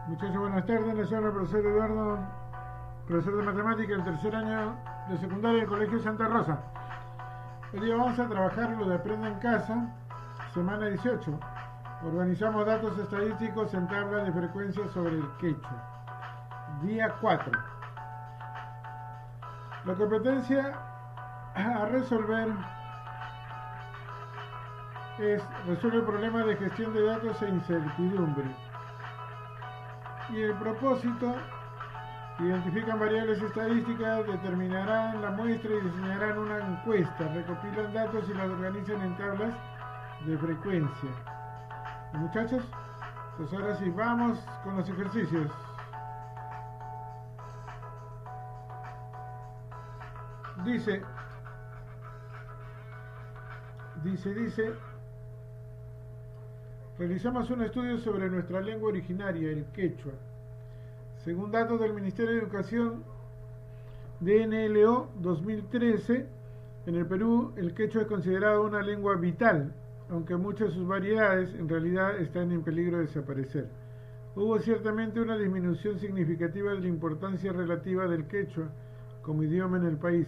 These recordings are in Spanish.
Muchachos, buenas tardes. Les habla el profesor Eduardo, profesor de matemática del tercer año de secundaria del Colegio Santa Rosa. Hoy día vamos a trabajar lo de Aprende en Casa, semana 18. Organizamos datos estadísticos en tabla de frecuencia sobre el quechua. Día 4. La competencia a resolver resuelve problemas de gestión de datos e incertidumbre. Y el propósito: identifican variables estadísticas, determinarán la muestra y diseñarán una encuesta, recopilan datos y las organizan en tablas de frecuencia. Muchachos, pues ahora sí, vamos con los ejercicios. Dice, realizamos un estudio sobre nuestra lengua originaria, el quechua. Según datos del Ministerio de Educación, DNLO 2013, en el Perú el quechua es considerado una lengua vital, aunque muchas de sus variedades en realidad están en peligro de desaparecer. Hubo ciertamente una disminución significativa de la importancia relativa del quechua como idioma en el país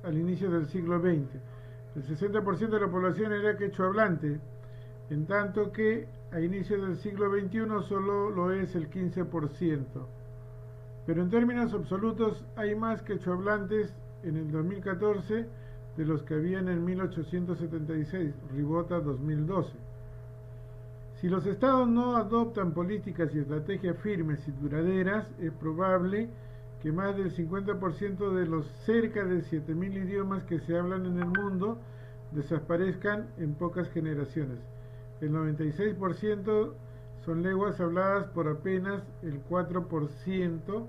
al inicio del siglo XX. El 60% de la población era quechua hablante, en tanto que a inicios del siglo XXI solo lo es el 15%. Pero en términos absolutos hay más quechohablantes en el 2014 de los que había en el 1876, Ribota 2012. Si los estados no adoptan políticas y estrategias firmes y duraderas, es probable que más del 50% de los cerca de 7.000 idiomas que se hablan en el mundo desaparezcan en pocas generaciones. El 96% son lenguas habladas por apenas el 4%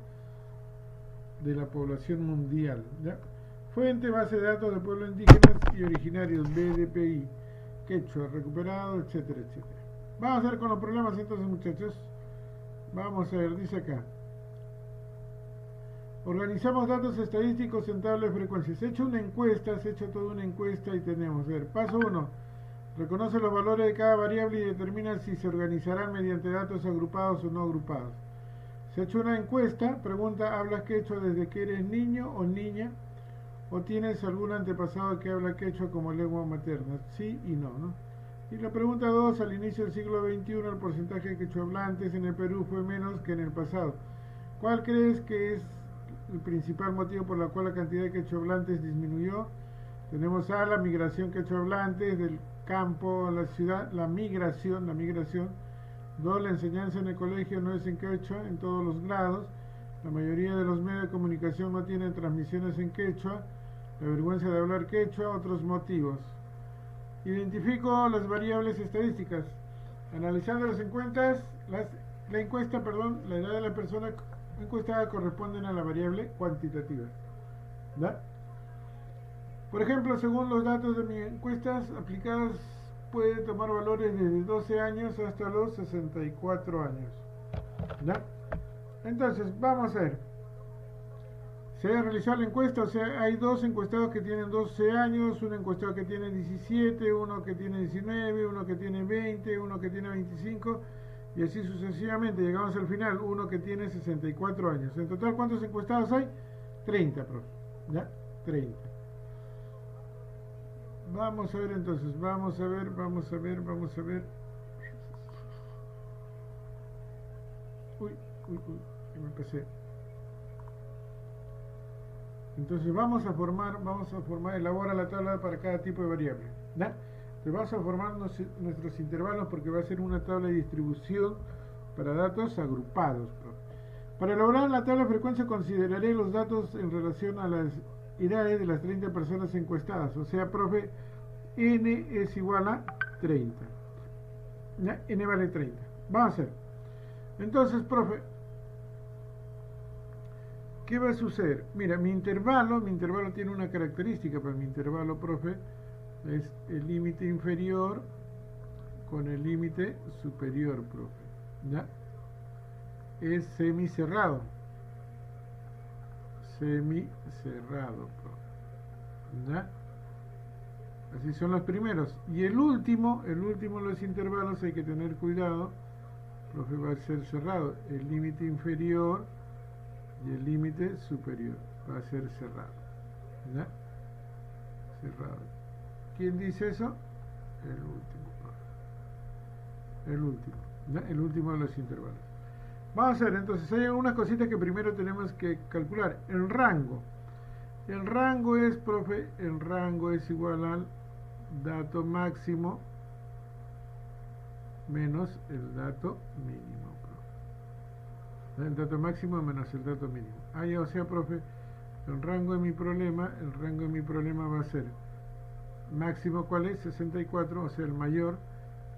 de la población mundial. ¿Ya? Fuente: base de datos de pueblos indígenas y originarios, BDPI, quechua, recuperado, etcétera, etcétera. Vamos a ver con los problemas entonces, muchachos. Vamos a ver, dice acá. Organizamos datos estadísticos en tabla de frecuencias. Se ha hecho una encuesta, se ha hecho toda una encuesta y tenemos, a ver, paso 1. Reconoce los valores de cada variable y determina si se organizarán mediante datos agrupados o no agrupados. Se ha hecho una encuesta, pregunta: ¿hablas quechua desde que eres niño o niña? ¿O tienes algún antepasado que habla quechua como lengua materna? Sí y no, ¿no? Y la pregunta 2, al inicio del siglo XXI el porcentaje de quechohablantes en el Perú fue menos que en el pasado. ¿Cuál crees que es el principal motivo por el cual la cantidad de quechohablantes disminuyó? Tenemos A, la migración quechohablantes del campo a la ciudad, la migración. 2, la enseñanza en el colegio no es en quechua en todos los grados. La mayoría de los medios de comunicación no tienen transmisiones en quechua. La vergüenza de hablar quechua. Otros motivos. Identifico las variables estadísticas. Analizando la encuesta, la edad de la persona encuestada corresponden a la variable cuantitativa. ¿Da? Por ejemplo, según los datos de mis encuestas aplicadas, puede tomar valores desde 12 años hasta los 64 años. ¿Ya? Entonces, vamos a ver. Se ha realizado la encuesta, o sea, hay dos encuestados que tienen 12 años, un encuestado que tiene 17, uno que tiene 19, uno que tiene 20, uno que tiene 25, y así sucesivamente. Llegamos al final, uno que tiene 64 años. En total, ¿cuántos encuestados hay? 30, profe. ¿Ya? 30. Vamos a ver entonces, vamos a ver. Uy, me empecé. Entonces vamos a formar, elabora la tabla para cada tipo de variable. ¿Ya? Te vas a formar nuestros intervalos porque va a ser una tabla de distribución para datos agrupados. Para elaborar la tabla de frecuencia consideraré los datos en relación a las edades de las 30 personas encuestadas. O sea, profe, n es igual a 30. ¿Ya? N vale 30. Vamos a hacer. Entonces, profe, ¿qué va a suceder? Mira, mi intervalo tiene una característica. Para mi intervalo, profe, es el límite inferior con el límite superior, profe. ¿Ya? Es semicerrado. Profe. ¿Ya? Así son los primeros. Y el último, los intervalos, hay que tener cuidado profe, va a ser cerrado. El límite inferior y el límite superior va a ser cerrado. ¿Ya? Cerrado. ¿Quién dice eso? El último, profe. El último. ¿Ya? El último de los intervalos. Vamos a ver, entonces hay algunas cositas que primero tenemos que calcular. El rango. El rango es, profe, el rango es igual al dato máximo menos el dato mínimo, profe. El dato máximo menos el dato mínimo. Ahí, o sea, profe, el rango de mi problema va a ser máximo, ¿cuál es? 64, o sea, el mayor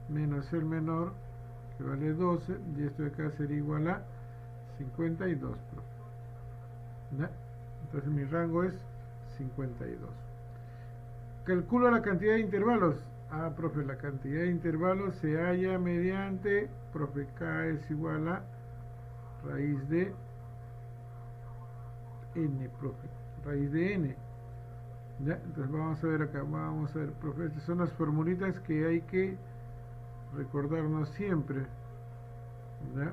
menos el menor, que vale 12, y esto de acá sería igual a 52, profe. ¿Ya? Entonces mi rango es 52. Calculo la cantidad de intervalos. Ah, profe, la cantidad de intervalos se halla mediante, profe, K es igual a raíz de n, profe, raíz de n. ¿Ya? Entonces vamos a ver acá, vamos a ver, profe, estas son las formulitas que hay que recordarnos siempre. ¿Ya?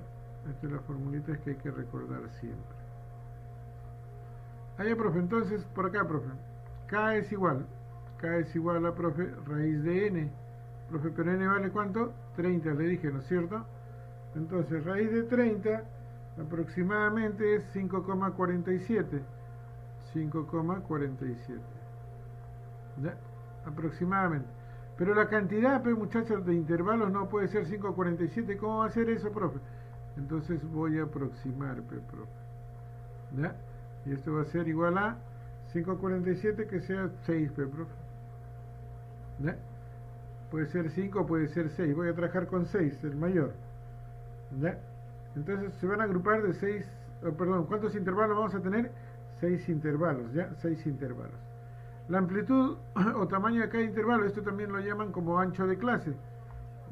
Estas son las formulitas que hay que recordar siempre. Ahí, profe, entonces, por acá, profe, K es igual a, profe, raíz de n. Profe, pero n vale ¿cuánto? 30, le dije, ¿no es cierto? Entonces, raíz de 30 aproximadamente es 5,47. 5,47. ¿Ya? Aproximadamente. Pero la cantidad, pues, muchachos, de intervalos no puede ser 5,47. ¿Cómo va a ser eso, profe? Entonces voy a aproximar, pues, profe. ¿Ya? Y esto va a ser igual a 5,47 que sea 6, pues, profe. ¿Ya? Puede ser 5, puede ser 6. Voy a trabajar con 6, el mayor. ¿Ya? Entonces se van a agrupar de 6, perdón, ¿cuántos intervalos vamos a tener? 6 intervalos, ¿ya? 6 intervalos. La amplitud o tamaño de cada intervalo, esto también lo llaman como ancho de clase,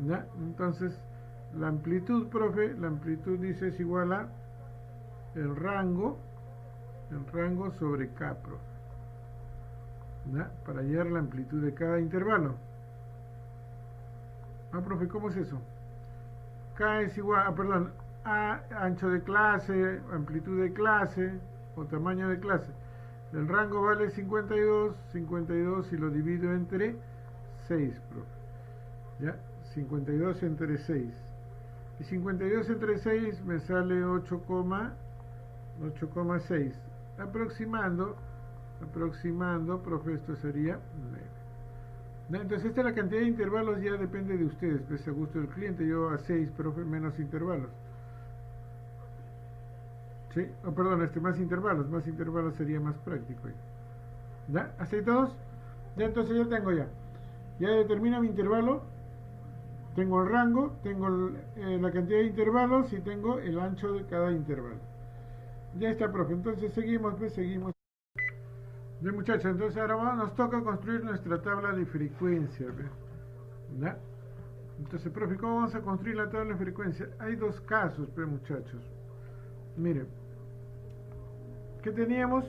¿ya? Entonces, la amplitud, profe, la amplitud dice es igual a el rango sobre K, profe. ¿Ya? Para hallar la amplitud de cada intervalo. Ah, profe, ¿cómo es eso? K es igual, perdón, a ancho de clase, amplitud de clase o tamaño de clase. El rango vale 52 y lo divido entre 6, profe. ¿Ya? 52 entre 6. Y 52 entre 6 me sale 8,6. Aproximando, profe, esto sería 9. Entonces esta es la cantidad de intervalos, ya depende de ustedes, pues a gusto del cliente. Yo a 6, profe, menos intervalos. ¿Sí? Oh, perdón, más intervalos sería más práctico. ¿Ya? ¿Hasta ahí todos? Ya, entonces ya tengo ya. Ya determino mi intervalo, tengo el rango, tengo la cantidad de intervalos y tengo el ancho de cada intervalo. Ya está, profe. Entonces seguimos. Bien, muchachos, entonces ahora nos toca construir nuestra tabla de frecuencia. ¿Ya? Entonces, profe, ¿cómo vamos a construir la tabla de frecuencia? Hay dos casos, pues, muchachos. Miren, ¿qué teníamos?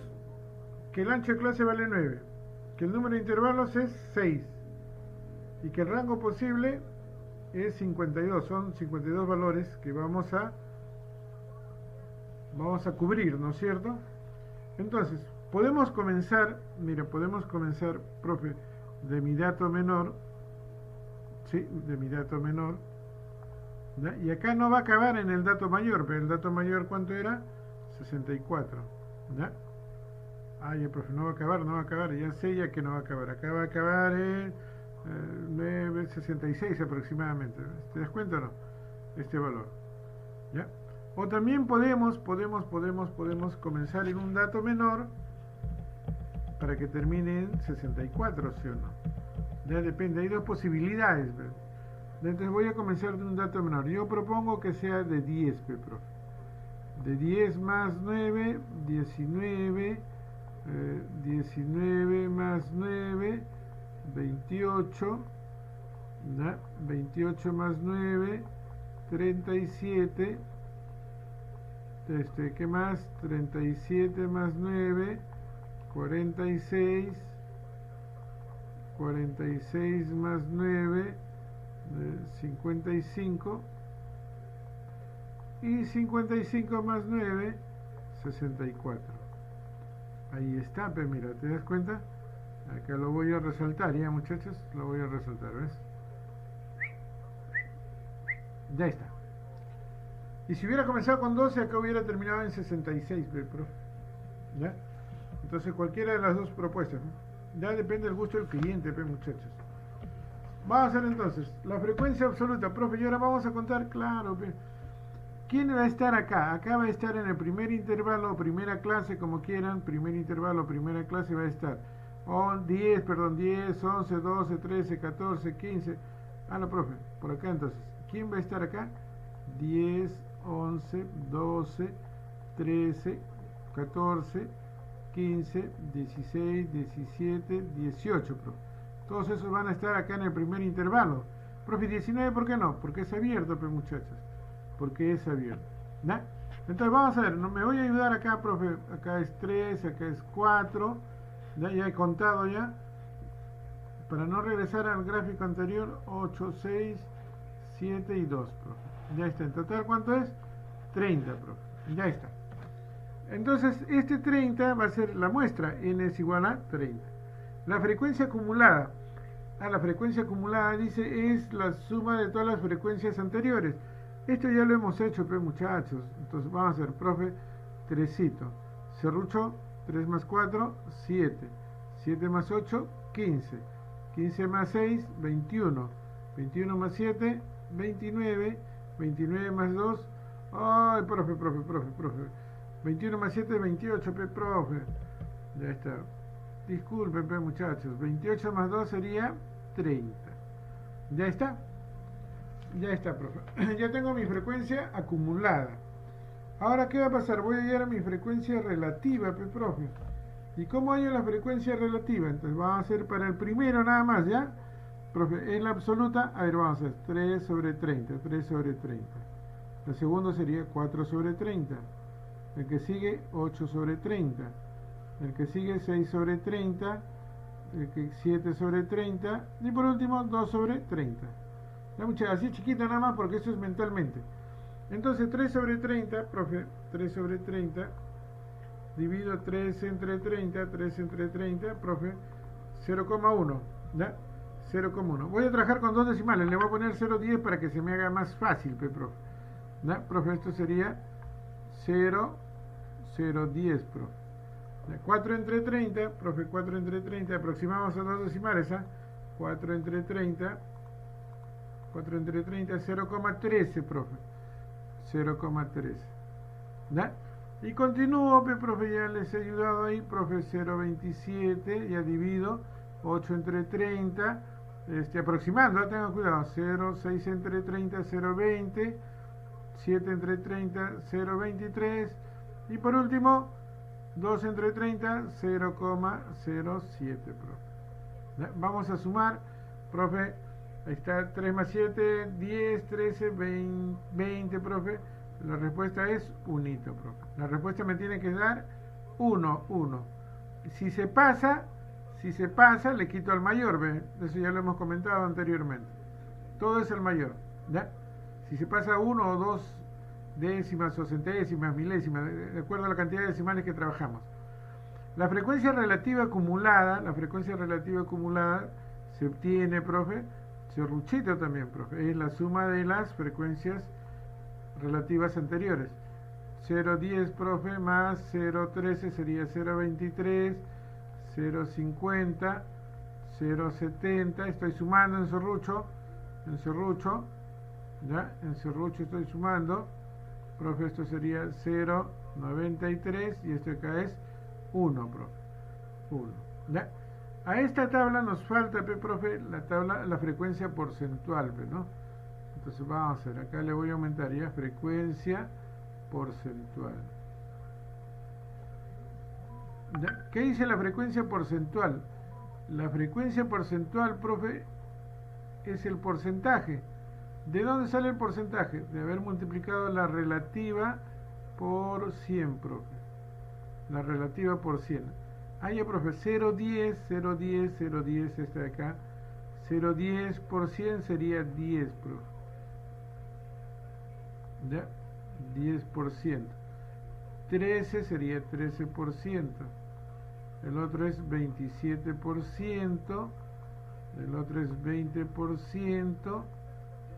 Que el ancho de clase vale 9, que el número de intervalos es 6 y que el rango posible es 52. Son 52 valores que vamos a cubrir, ¿no es cierto? Entonces, podemos comenzar, profe, de mi dato menor, ¿sí? De mi dato menor, ¿ya? Y acá no va a acabar en el dato mayor, pero el dato mayor, ¿cuánto era? 64, ¿ya? Ya, profe, no va a acabar, ya sé ya que no va a acabar. Acá va a acabar en 9,66 aproximadamente. ¿Te das cuenta o no? Este valor, ¿ya? O también podemos comenzar en un dato menor para que termine en 64, ¿sí o no? Ya depende, hay dos posibilidades, ¿verdad? Entonces voy a comenzar de un dato menor. Yo propongo que sea de 10, profe. De 10 más 9, 19, 19 más 9, 28, ¿ya? 28 más 9, 37, ¿qué más? 37 más 9, 46, 46 más 9, 55, Y 55 más 9, 64. Ahí está, pero mira, ¿te das cuenta? Acá lo voy a resaltar, ya muchachos, lo voy a resaltar, ¿ves? Ya está. Y si hubiera comenzado con 12, acá hubiera terminado en 66, profe. ¿Ya? Entonces cualquiera de las dos propuestas, ¿no? Ya depende del gusto del cliente, muchachos. Vamos a hacer entonces la frecuencia absoluta, profe, y ahora vamos a contar, claro, ¿quién va a estar acá? Acá va a estar en el primer intervalo o primera clase, como quieran, primer intervalo o primera clase va a estar 10, 11, 12, 13, 14, 15. Ah, no, profe, por acá entonces. ¿Quién va a estar acá? 10, 11, 12, 13, 14, 15, 16, 17, 18, profe. Todos esos van a estar acá en el primer intervalo. Profe, 19, ¿por qué no? Porque es abierto, pues muchachos. Porque es abierto. ¿Ya? Entonces vamos a ver, no me voy a ayudar acá, profe. Acá es 3, acá es 4. Ya he contado ya. Para no regresar al gráfico anterior, 8, 6, 7 y 2, profe. Ya está. En total, ¿cuánto es? 30, profe. Ya está. Entonces, este 30 va a ser la muestra. N es igual a 30. La frecuencia acumulada. La frecuencia acumulada, dice, es la suma de todas las frecuencias anteriores. Esto ya lo hemos hecho, pues, muchachos. Entonces, vamos a hacer, profe, 3. Serrucho, 3 más 4, 7. 7 más 8, 15. 15 más 6, 21. 21 más 7, 29. 29 más 2, ay, profe. 21 más 7, 28, profe. Ya está. Disculpen, muchachos. 28 más 2 sería 30. ¿Ya está? Ya está, profe. Ya tengo mi frecuencia acumulada. Ahora, ¿qué va a pasar? Voy a llegar a mi frecuencia relativa, profe. ¿Y cómo hallo la frecuencia relativa? Entonces, vamos a hacer para el primero nada más, ¿ya? Profe, en la absoluta, a ver, vamos a hacer 3 sobre 30, 3 sobre 30. El segundo sería 4 sobre 30. El que sigue, 8 sobre 30. El que sigue, 6 sobre 30. El que 7 sobre 30. Y por último, 2 sobre 30. Así chiquita nada más porque eso es mentalmente. Entonces, 3 sobre 30, profe, 3 sobre 30. Divido 3 entre 30, 3 entre 30, profe, 0,1. ¿Ya? 0,1. Voy a trabajar con dos decimales. Le voy a poner 0,10 para que se me haga más fácil, profe. ¿Ya? Profe, esto sería 0,010, profe. 4 entre 30, profe, 4 entre 30, aproximamos a dos decimales, 4 entre 30, 4 entre 30, 0,13, profe, 0,13, ¿ya? Y continúo, profe, ya les he ayudado ahí, profe, 0,27, ya divido, 8 entre 30, aproximando, tengan cuidado, 0,6 entre 30, 0,20, 7 entre 30, 0,23, y por último, 2 entre 30, 0,07, profe. Vamos a sumar, profe, ahí está 3 más 7, 10, 13, 20, profe. La respuesta es 1, profe. La respuesta me tiene que dar 1, 1. Si se pasa, le quito al mayor, ¿ve? Eso ya lo hemos comentado anteriormente. Todo es el mayor, ¿ya? Si se pasa 1 o 2 décimas o centésimas, milésimas, de acuerdo a la cantidad de decimales que trabajamos. La frecuencia relativa acumulada se obtiene, profe, serruchito también, profe, es la suma de las frecuencias relativas anteriores. 0,10, profe, más 0,13 sería 0,23, 0,50, 0,70, estoy sumando en serrucho, ¿ya? En serrucho estoy sumando, profe, esto sería 0,93 y esto acá es 1, profe. 1. ¿Ya? A esta tabla nos falta, profe, la frecuencia porcentual, ¿no? Entonces vamos a hacer, acá le voy a aumentar ya, frecuencia porcentual. ¿Ya? ¿Qué dice la frecuencia porcentual? La frecuencia porcentual, profe, es el porcentaje. ¿De dónde sale el porcentaje? De haber multiplicado la relativa por 100, profe. La relativa por 100. Ya, profe, 0,10, 0,10, 0,10, este de acá. 0,10 por 100 sería 10, profe. ¿Ya? 10%. 13 sería 13%. El otro es 27%. El otro es 20%.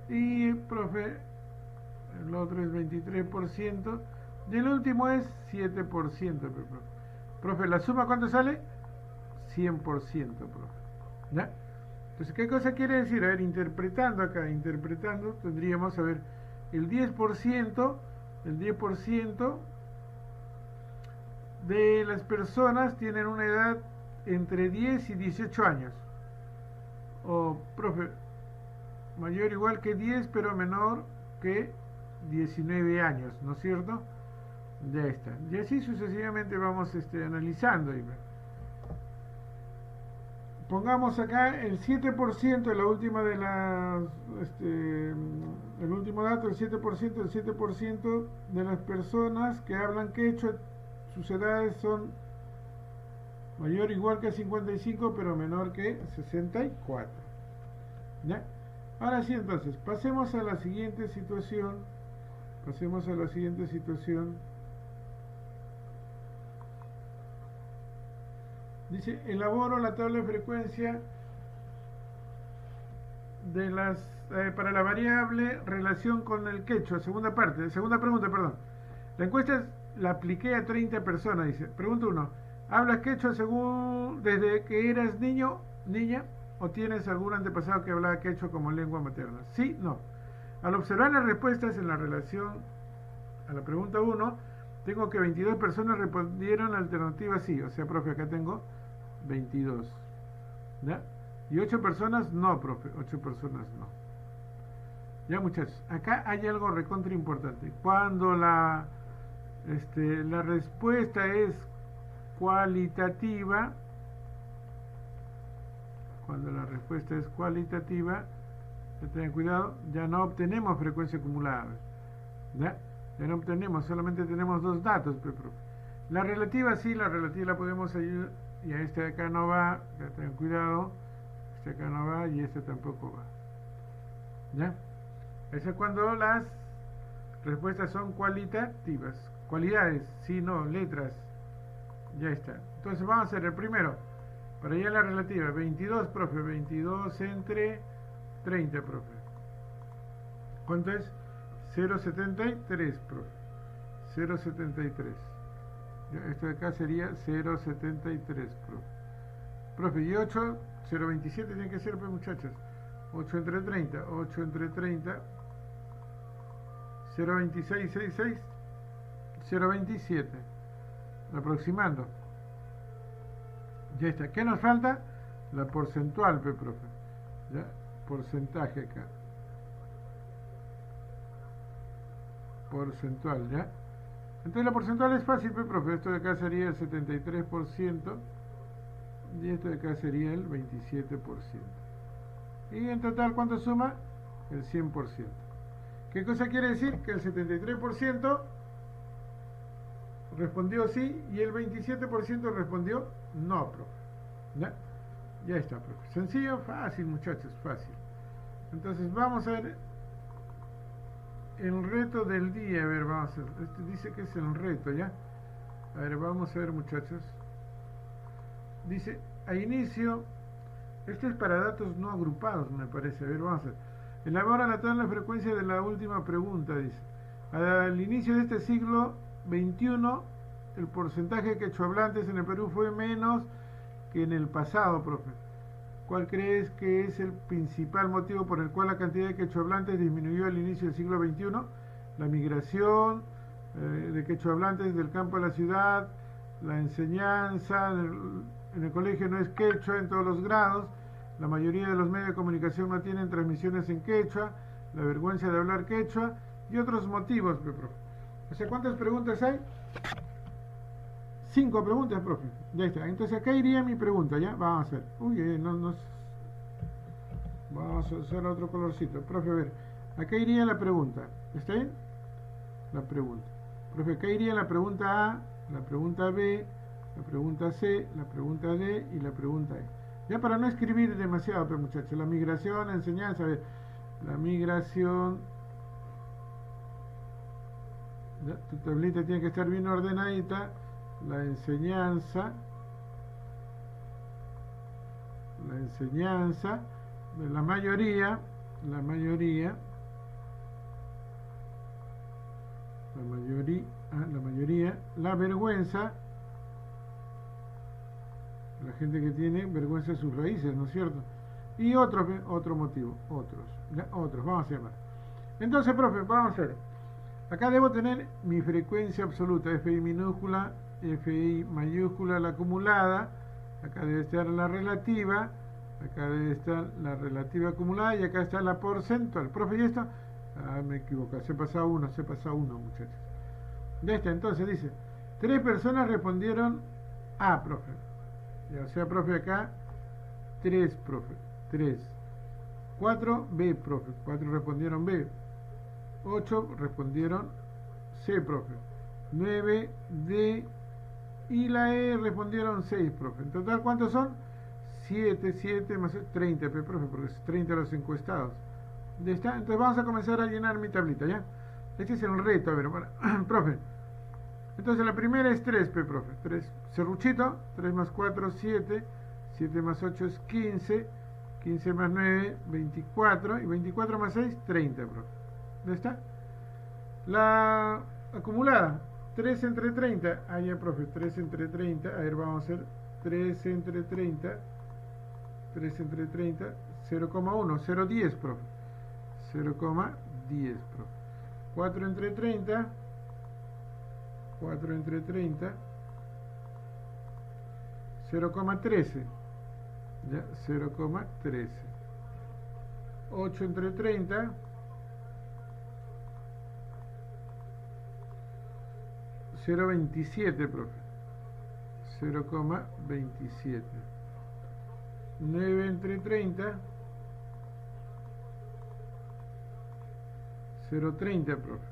Y, profe, el otro es 23%. Y el último es 7%, profe. Profe, ¿la suma cuánto sale? 100%, profe. ¿Ya? Entonces, ¿qué cosa quiere decir? A ver, interpretando acá, tendríamos, a ver, el 10% de las personas tienen una edad entre 10 y 18 años. O, profe, mayor o igual que 10, pero menor que 19 años, ¿no es cierto? Ya está. Y así sucesivamente vamos analizando. Pongamos acá el 7%, la última de las, el último dato, el 7% de las personas que hablan quechua, sus edades son mayor o igual que 55, pero menor que 64. ¿Ya? Ahora sí, entonces, pasemos a la siguiente situación. Dice, elaboro la tabla de frecuencia de las para la variable relación con el quechua. Segunda pregunta, perdón. La encuesta la apliqué a 30 personas, dice. Pregunta 1. ¿Hablas quechua desde que eras niño, niña, o tienes algún antepasado que hablaba quechua como lengua materna? Sí, no. Al observar las respuestas en la relación a la pregunta 1, tengo que 22 personas respondieron alternativa sí. O sea, profe, acá tengo 22. ¿Ya? Y 8 personas no, profe. 8 personas no. Ya, muchachos. Acá hay algo recontra importante. Cuando la respuesta es cualitativa, tengan cuidado, ya no obtenemos frecuencia acumulada. ¿Ya? Ya no obtenemos, solamente tenemos dos datos, profe. La relativa sí, la podemos ayudar. Y a este de acá no va, ya tengan cuidado, este acá no va y este tampoco va. ¿Ya? Eso es cuando las respuestas son cualitativas. Cualidades, sí, no, letras. Ya está. Entonces vamos a hacer el primero. Para allá la relativa, 22, profe, 22 entre 30, profe. ¿Cuánto es? 0,73, profe. 0,73. Esto de acá sería 0,73, profe. Profe, y 8, 0,27 tiene que ser, pues, muchachos. 8 entre 30, 0,2666, 0,27. Aproximando. Ya está. ¿Qué nos falta? La porcentual, profe. ¿Ya? Porcentaje acá. Porcentual, ¿ya? Entonces la porcentual es fácil, profe. Esto de acá sería el 73% y esto de acá sería el 27%. Y en total, ¿cuánto suma? El 100%. ¿Qué cosa quiere decir? Que el 73% respondió sí y el 27% respondió no, profe. ¿Ya? Ya está, profe. Sencillo, fácil, muchachos, fácil. Entonces vamos a ver el reto del día. A ver, vamos a ver. Dice que es el reto, ¿ya? A ver, vamos a ver, muchachos. Dice, a inicio, este es para datos no agrupados, me parece. A ver, vamos a ver. Elabora la tabla de frecuencia de la última pregunta, dice. Al inicio de este siglo XXI, el porcentaje de quechohablantes en el Perú fue menos que en el pasado, profe. ¿Cuál crees que es el principal motivo por el cual la cantidad de quechohablantes disminuyó al inicio del siglo XXI? La migración de quechohablantes del campo a la ciudad, la enseñanza en el colegio no es quechua en todos los grados, la mayoría de los medios de comunicación no tienen transmisiones en quechua, la vergüenza de hablar quechua y otros motivos, profe. O sea, ¿cuántas preguntas hay? 5 preguntas, profe. Ya está. Entonces acá iría mi pregunta, ¿ya? Vamos a hacer. Uy, vamos a hacer otro colorcito. Profe, a ver. Acá iría la pregunta. ¿Está bien? La pregunta. Profe, acá iría la pregunta A, la pregunta B, la pregunta C, la pregunta D y la pregunta E. Ya para no escribir demasiado, pero muchachos. La migración, la enseñanza, a ver. La migración ¿Ya? Tu tablita tiene que estar bien ordenadita. La enseñanza de la mayoría, la vergüenza, la gente que tiene vergüenza de sus raíces, ¿no es cierto? Y otro motivo, otros, vamos a llamar. Entonces, profe, vamos a ver. Acá debo tener mi frecuencia absoluta, FI minúscula, FI mayúscula, la acumulada. Acá debe estar la relativa, acá debe estar la relativa acumulada y acá está la porcentual. Profe, ¿y esto? Me equivoco, se pasa uno, muchachos. De esta, entonces dice, 3 personas respondieron A, profe. O sea, profe, acá 3, profe, 3. 4, B, profe, 4 respondieron B. 8 respondieron C, profe. 9, D y la E respondieron 6, profe. En total, ¿cuántos son? 7 más 30, profe, porque es 30 los encuestados. ¿Ya está? Entonces vamos a comenzar a llenar mi tablita, ¿ya? Este es el reto, a ver, bueno, profe. Entonces la primera es 3, profe. 3, serruchito, 3 más 4, 7. 7 más 8 es 15. 15 más 9, 24. Y 24 más 6, 30, profe. ¿Ya está? La acumulada, 3 entre 30. Ah, ya, profe, 3 entre 30. A ver, vamos a hacer 3 entre 30. 3 entre 30, 0,1, 0,10, profe. 0,10, profe. 4 entre 30. 4 entre 30. 0,13. Ya, 0,13. 8 entre 30. 0,27, profe. 0,27. 9 entre 30. 0,30, profe.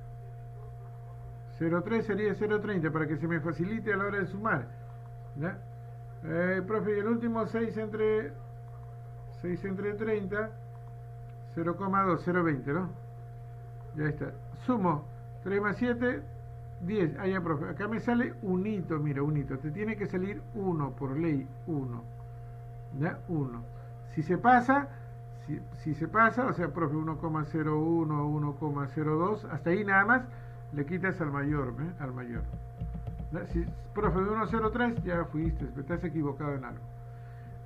0,3 sería 0,30 para que se me facilite a la hora de sumar. ¿Ya? Profe, y el último 6 entre 30. 0,2, 0,20, ¿no? Ya está. Sumo 3 más 7, 10. Ah, ya, profe. Acá me sale unito, mira, unito. Te tiene que salir 1 por ley, 1. ¿Ya? 1. Si se pasa, o sea, profe, 1,01, 1,02, hasta ahí nada más le quitas al mayor, al mayor. ¿Ya? Si, profe, de 1,03 ya fuiste, estás equivocado en algo.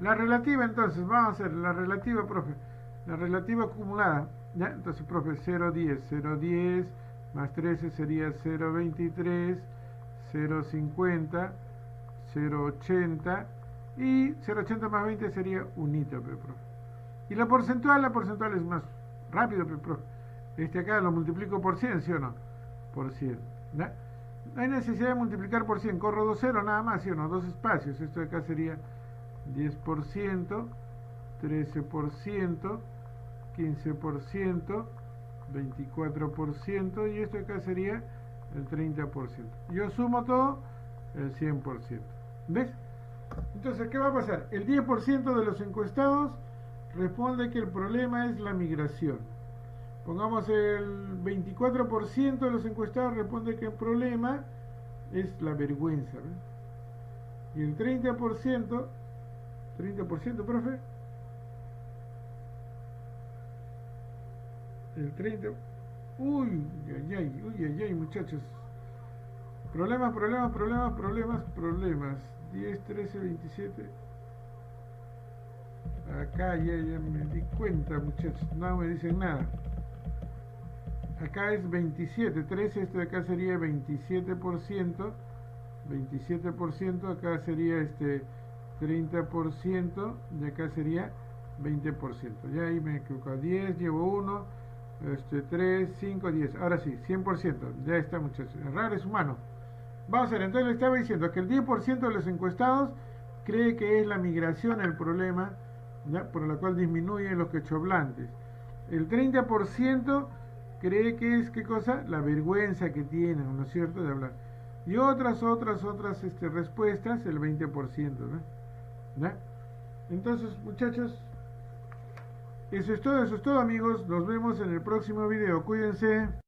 La relativa, entonces, vamos a hacer la relativa, profe. La relativa acumulada, ¿ya? Entonces, profe, 0,10, 0,10 más 13 sería 0,23, 0,50, 0,80 y 0,80 más 20 sería unito, profe. Y la porcentual es más rápido, profe. Acá lo multiplico por 100, ¿sí o no? Por 100, ¿ya? No hay necesidad de multiplicar por 100, corro 2 ceros nada más, ¿sí o no? 2 espacios, esto de acá sería 10%, 13%, 15%, 24% y esto de acá sería el 30%. Yo sumo todo, el 100%. ¿Ves? Entonces, ¿qué va a pasar? El 10% de los encuestados responde que el problema es la migración. Pongamos el 24% de los encuestados responde que el problema es la vergüenza, ¿ves? Y el 30%, profe, el 30, uy, muchachos, problemas, 10, 13, 27, acá ya me di cuenta, muchachos, no me dicen nada. Acá es 27, 13, esto de acá sería 27%, 27%, acá sería 30%, y acá sería 20%. Ya ahí me equivoco, 10, llevo 1, 3, 5, 10, ahora sí, 100%, ya está, muchachos, errar es humano. Vamos a ver, entonces le estaba diciendo que el 10% de los encuestados cree que es la migración el problema, ¿ya? Por la cual disminuyen los quechoblantes. El 30% cree que es, ¿qué cosa? La vergüenza que tienen, ¿no es cierto?, de hablar. Y otras respuestas, el 20%, ¿no? ¿Ya? Entonces, muchachos, eso es todo, amigos. Nos vemos en el próximo video. Cuídense.